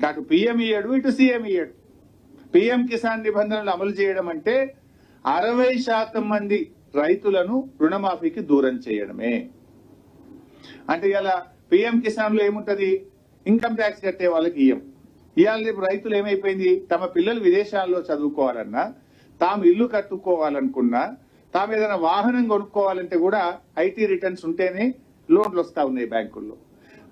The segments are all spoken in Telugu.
అటు పిఎం ఇయ్యడు, ఇటు సీఎం ఇయ్యడు. పిఎం కిసాన్ నిబంధనలు అమలు చేయడం అంటే 60% మంది రైతులను రుణమాఫీకి దూరం చేయడమే. అంటే ఇలా పిఎం కిసాన్ లో ఏముంటది, ఇన్కమ్ ట్యాక్స్ కట్టే వాళ్ళకి ఇవాళ రేపు రైతులు ఏమైపోయింది, తమ పిల్లలు విదేశాల్లో చదువుకోవాలన్నా, తాము ఇల్లు కట్టుకోవాలనుకున్నా, తాము ఏదైనా వాహనం కొనుక్కోవాలంటే కూడా ఐటీ రిటర్న్స్ ఉంటేనే లోన్లు వస్తా ఉన్నాయి బ్యాంకుల్లో.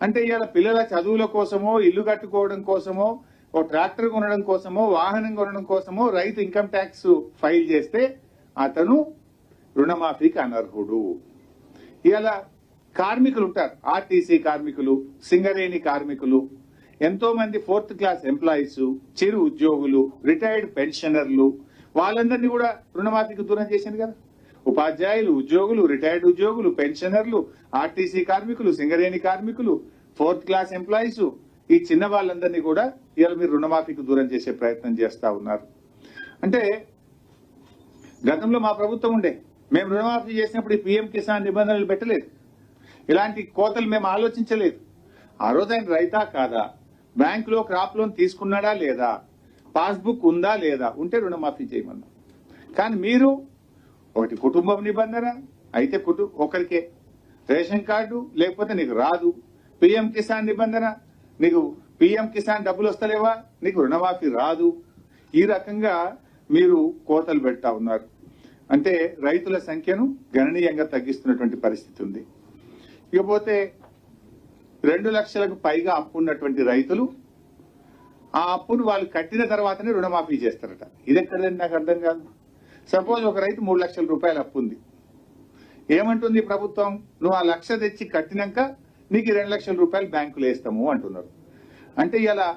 అంటే ఇవాళ పిల్లల చదువుల కోసమో, ఇల్లు కట్టుకోవడం కోసమో, ఓ ట్రాక్టర్ కొనడం కోసమో, వాహనం కొనడం కోసమో రైతు ఇన్కమ్ ట్యాక్స్ ఫైల్ చేస్తే అతను రుణమాఫీకి అనర్హుడు. ఇవాళ కార్మికులు ఉంటారు, ఆర్టీసీ కార్మికులు, సింగరేణి కార్మికులు, ఎంతో మంది 4th క్లాస్ ఎంప్లాయీస్, చిరు ఉద్యోగులు, రిటైర్డ్ పెన్షనర్లు, వాళ్ళందరినీ కూడా రుణమాఫీకి దూరం చేసింది కదా. ఉపాధ్యాయులు, ఉద్యోగులు, రిటైర్డ్ ఉద్యోగులు, పెన్షనర్లు, ఆర్టీసీ కార్మికులు, సింగరేణి కార్మికులు, 4th క్లాస్ ఎంప్లాయీస్, ఈ చిన్న వాళ్ళందరినీ కూడా ఇవాళ మీరు రుణమాఫీకి దూరం చేసే ప్రయత్నం చేస్తా ఉన్నారు. అంటే గతంలో మా ప్రభుత్వం ఉండే, మేము రుణమాఫీ చేసినప్పుడు ఈ పిఎం కిసాన్ నిబంధనలు పెట్టలేదు, ఇలాంటి కోతలు మేము ఆలోచించలేదు. ఆ రోజు ఆయన రైతా కాదా, బ్యాంకులో క్రాప్ లోన్ తీసుకున్నాడా లేదా, పాస్బుక్ ఉందా లేదా, ఉంటే రుణమాఫీ చేయమన్నా. కానీ మీరు ఒకటి కుటుంబం నిబంధన అయితే ఒకరికే రేషన్ కార్డు లేకపోతే నీకు రాదు, పిఎం కిసాన్ నిబంధన నీకు పిఎం కిసాన్ డబ్బులు వస్తలేవా, నీకు రుణమాఫీ రాదు. ఈ రకంగా మీరు కోతలు పెడతా ఉన్నారు. అంటే రైతుల సంఖ్యను గణనీయంగా తగ్గిస్తున్నటువంటి పరిస్థితి ఉంది. ఇకపోతే 2 లక్షలకు పైగా అప్పు ఉన్నటువంటి రైతులు ఆ అప్పును వాళ్ళు కట్టిన తర్వాతనే రుణమాఫీ చేస్తారట. ఇది ఎక్కడదండి, నాకు అర్థం కాదు. సపోజ్ ఒక రైతు 3 లక్షల రూపాయలు అప్పు ఉంది, ఏమంటుంది ప్రభుత్వం, నువ్వు ఆ 1 లక్ష తెచ్చి కట్టినాక నీకు 2 లక్షల రూపాయలు బ్యాంకులు వేస్తాము అంటున్నారు. అంటే ఇలా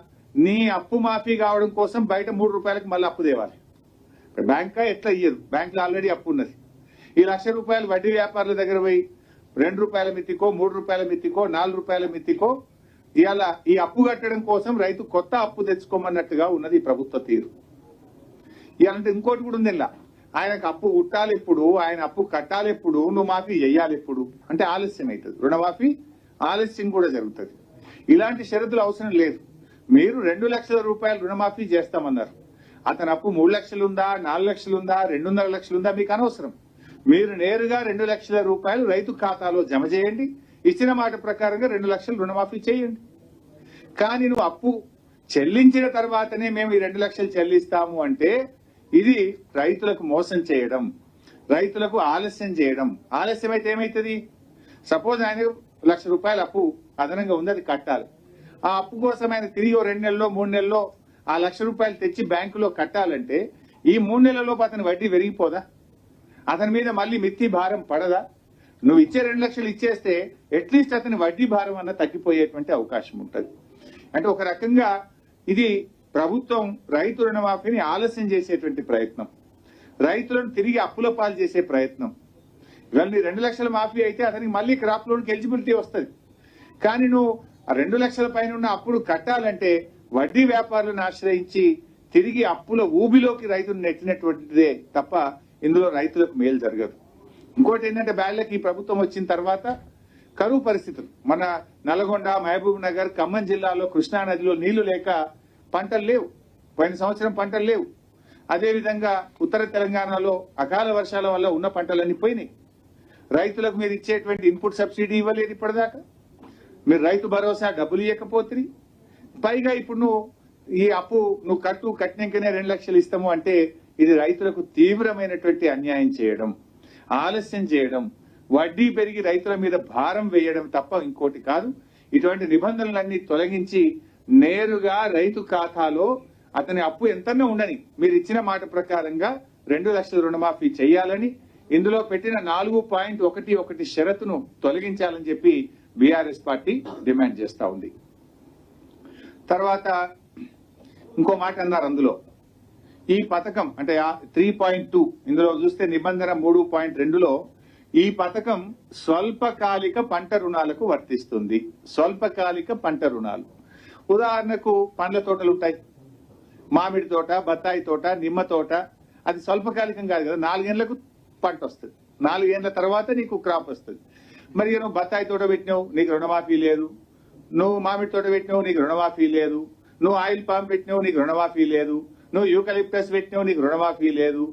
నీ అప్పు మాఫీ కావడం కోసం బయట 3 రూపాయలకు మళ్ళీ అప్పు తేవాలి. బ్యాంకా ఎట్లా ఇయ్యదు, బ్యాంకులో ఆల్రెడీ అప్పు ఉన్నది. ఈ 1 లక్ష రూపాయలు వడ్డీ వ్యాపారుల దగ్గర పోయి 2 రూపాయల మిత్తికో, 3 రూపాయల మిత్తికో, 4 రూపాయల మిత్తికో ఇవాళ ఈ అప్పు కట్టడం కోసం రైతు కొత్త అప్పు తెచ్చుకోమన్నట్టుగా ఉన్నది ఈ ప్రభుత్వ తీరు. ఇవాళంటే ఇంకోటి కూడా ఉంది, ఇలా ఆయనకు అప్పు ఉట్టాలి ఎప్పుడు, ఆయన అప్పు కట్టాలి ఎప్పుడు, నువ్వు మాఫీ చెయ్యాలి ఎప్పుడు అంటే ఆలస్యం అవుతుంది. రుణమాఫీ ఆలస్యం కూడా జరుగుతుంది. ఇలాంటి షరతులు అవసరం లేదు. మీరు 2 లక్షల రూపాయలు రుణమాఫీ చేస్తామన్నారు, అతని అప్పు 3 లక్షలు ఉందా, 4 లక్షలు ఉందా, 2.5 లక్షలు ఉందా మీకు అనవసరం. మీరు నేరుగా 2 లక్షల రూపాయలు రైతు ఖాతాలో జమ చేయండి, ఇచ్చిన మాట ప్రకారంగా 2 లక్షలు రుణమాఫీ చేయండి. కానీ నువ్వు అప్పు చెల్లించిన తర్వాతనే మేము ఈ 2 లక్షలు చెల్లిస్తాము అంటే ఇది రైతులకు మోసం చేయడం, రైతులకు ఆలస్యం చేయడం. ఆలస్యం అయితే ఏమైతుంది, సపోజ్ ఆయన 1 లక్ష రూపాయల అప్పు అదనంగా ఉంది, అది కట్టాలి. ఆ అప్పు కోసం ఆయన తిరిగి 2 నెలల్లో 3 నెలల్లో ఆ 1 లక్ష రూపాయలు తెచ్చి బ్యాంకులో కట్టాలంటే ఈ 3 నెలల్లోపు అతని వడ్డీ పెరిగిపోదా, అతని మీద మళ్ళీ మిత్తి భారం పడదా? నువ్వు ఇచ్చే 2 లక్షలు ఇచ్చేస్తే అట్లీస్ట్ అతని వడ్డీ భారం అన్న తగ్గిపోయేటువంటి అవకాశం ఉంటుంది. అంటే ఒక రకంగా ఇది ప్రభుత్వం రైతు రుణమాఫీని ఆలస్యం చేసేటువంటి ప్రయత్నం, రైతులను తిరిగి అప్పుల పాలు చేసే ప్రయత్నం. ఇవాళ నీ 2 లక్షల మాఫీ అయితే అతనికి మళ్ళీ క్రాప్ లోన్కి ఎలిజిబిలిటీ వస్తుంది. కానీ నువ్వు ఆ 2 లక్షల పైన ఉన్న అప్పులు కట్టాలంటే వడ్డీ వ్యాపారులను ఆశ్రయించి తిరిగి అప్పుల ఊబిలోకి రైతును నెట్టినటువంటిదే తప్ప ఇందులో రైతులకు మేలు జరగదు. ఇంకోటి ఏంటంటే బ్యాడ్లకి ఈ ప్రభుత్వం వచ్చిన తర్వాత కరువు పరిస్థితులు, మన నల్గొండ, మహబూబ్ నగర్, ఖమ్మం జిల్లాలో కృష్ణా నదిలో నీళ్లు లేక పంటలు లేవు, పోయిన సంవత్సరం పంటలు లేవు. అదేవిధంగా ఉత్తర తెలంగాణలో అకాల వర్షాల వల్ల ఉన్న పంటలన్నీ పోయినాయి. రైతులకు మీరు ఇచ్చేటువంటి ఇన్పుట్ సబ్సిడీ ఇవ్వలేదు ఇప్పటిదాకా, మీరు రైతు భరోసా డబ్బులు ఇవ్వకపోతే, పైగా ఇప్పుడు నువ్వు ఈ అప్పు నువ్వు కట్టినాకనే 2 లక్షలు ఇస్తాము అంటే ఇది రైతులకు తీవ్రమైనటువంటి అన్యాయం చేయడం, ఆలస్యం చేయడం, వడ్డీ పెరిగి రైతుల మీద భారం వేయడం తప్ప ఇంకోటి కాదు. ఇటువంటి నిబంధనలన్నీ తొలగించి నేరుగా రైతు ఖాతాలో అతని అప్పు ఎంతనే ఉండని మీరు ఇచ్చిన మాట ప్రకారంగా 2 లక్షల రుణమాఫీ చేయాలని, ఇందులో పెట్టిన 4.11 షరతును తొలగించాలని చెప్పి బీఆర్ఎస్ పార్టీ డిమాండ్ చేస్తా ఉంది. తర్వాత ఇంకో మాట అన్నారు అందులో, ఈ పథకం అంటే 3.2 ఇందులో చూస్తే నిబంధన 3.2లో ఈ పథకం స్వల్పకాలిక పంట రుణాలకు వర్తిస్తుంది. స్వల్పకాలిక పంట రుణాలు, ఉదాహరణకు పండ్ల తోటలు ఉంటాయి, మామిడి తోట, బత్తాయి తోట, నిమ్మ తోట, అది స్వల్పకాలికం కాదు కదా, 4 ఏళ్లకు పంట వస్తుంది, 4 ఏళ్ల తర్వాత నీకు క్రాప్ వస్తుంది. మరి నువ్వు బత్తాయి తోట పెట్టినావు నీకు రుణమాఫీ లేదు, నువ్వు మామిడి తోట పెట్టినావు నీకు రుణమాఫీ లేదు, నువ్వు ఆయిల్ పామ్ పెట్టినావు నీకు రుణమాఫీ లేదు, నువ్వు యూకలిప్టస్ పెట్టినావు నీకు రుణమాఫీ లేదు,